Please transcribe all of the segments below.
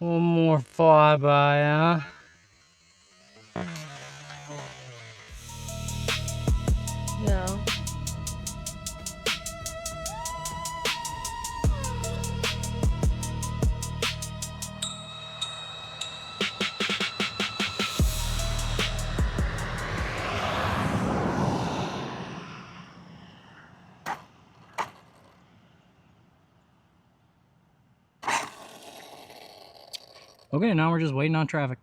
One more flyby, huh? No. Okay, now we're just waiting on traffic.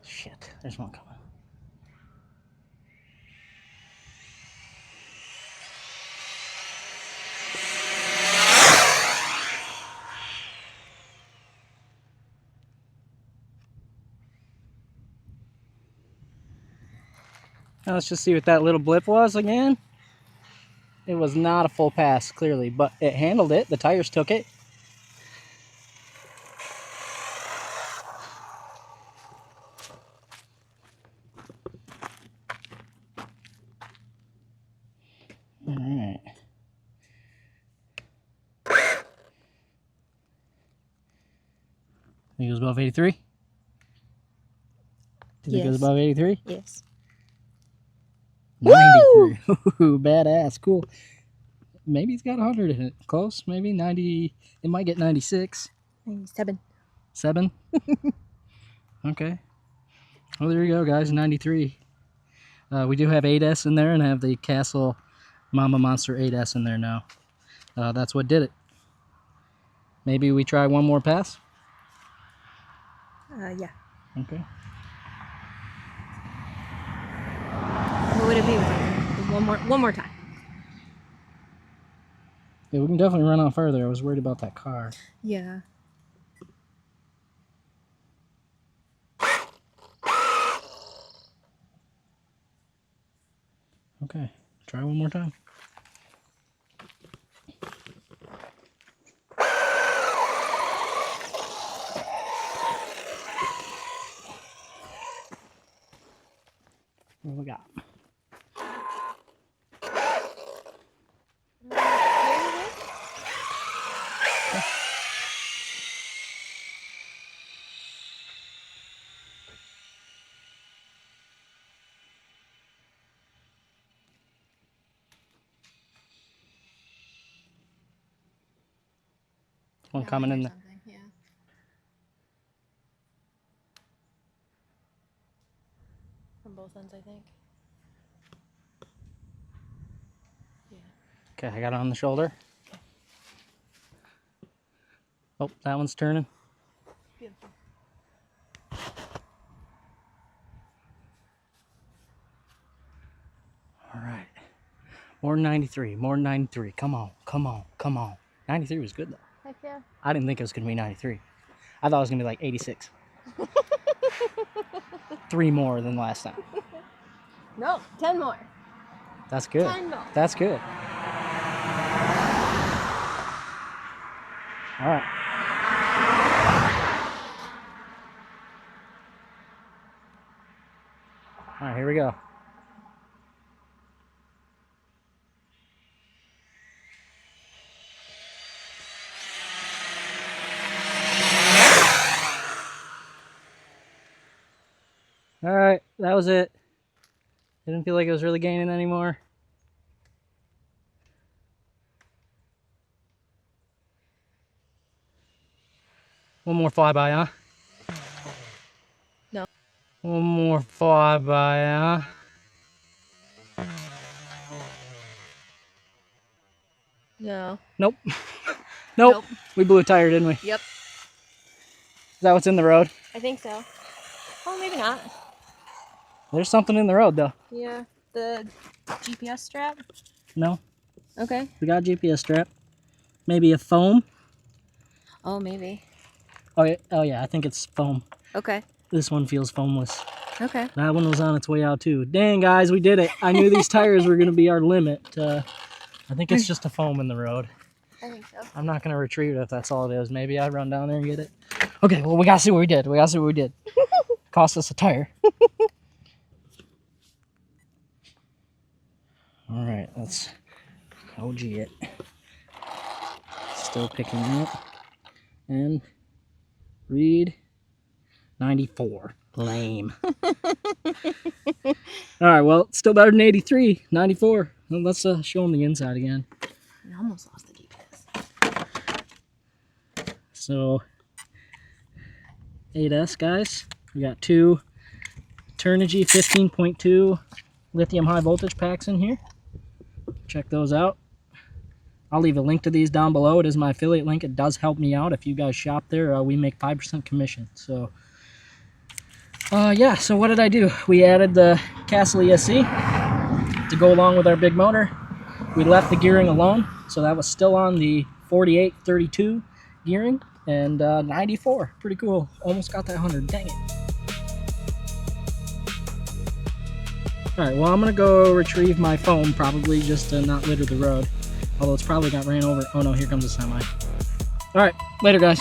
Shit, there's one coming. Now let's just see what that little blip was again. It was not a full pass, clearly, but it handled it. The tires took it. All right. Think it goes above 83? Do you think it goes above 83? Yes. 93. Ooh, badass. Cool. Maybe it's got 100 in it. Close. Maybe 90. It might get 96. 97. 7? Okay. Well, there you go, guys. 93. We do have 8S in there and have the Castle Mama Monster 8S in there now. That's what did it. Maybe we try one more pass? Yeah. Okay. What would it be with one more time? Yeah, we can definitely run on further. I was worried about that car. Yeah. Okay. Try one more time. What do we got? One coming in there. Yeah. From both ends, I think. Yeah. Okay, I got it on the shoulder. Oh, that one's turning. Beautiful. All right. More 93. More 93. Come on. Come on. Come on. 93 was good, though. Heck yeah. I didn't think it was going to be 93. I thought it was going to be like 86. 3 more than last time. No, 10 more. That's good. 10 more. That's good. All right. All right, here we go. All right, that was it. Didn't feel like it was really gaining anymore. One more flyby, huh? No. One more flyby, huh? No. Nope. Nope. We blew a tire, didn't we? Yep. Is that what's in the road? I think so. Oh, maybe not. There's something in the road, though. Yeah. The GPS strap? No? Okay. We got a GPS strap. Maybe a foam. Oh, maybe. Oh yeah, I think it's foam. Okay. This one feels foamless. Okay. That one was on its way out too. Dang, guys, we did it. I knew these tires were going to be our limit. I think it's just a foam in the road. I think so. I'm not going to retrieve it if that's all it is. Maybe I run down there and get it. Okay, well, we got to see what we did. We got to see what we did. Cost us a tire. All right, let's OG it. Still picking up. And read 94. Lame. All right, well, it's still better than 83. 94. Well, let's show them the inside again. I almost lost the GPS. So, 8S, guys. We got two Turnigy 15.2 lithium high voltage packs in here. Check those out. I'll leave a link to these down below. It is my affiliate link. It does help me out. If you guys shop there, we make 5% commission. So, yeah, so what did I do? We added the Castle ESC to go along with our big motor. We left the gearing alone, so that was still on the 48-32 gearing, and 94. Pretty cool. Almost got that 100. Dang it. Alright, well, I'm going to go retrieve my foam, probably, just to not litter the road. Although it's probably got ran over. Oh no, here comes a semi. Alright, later, guys.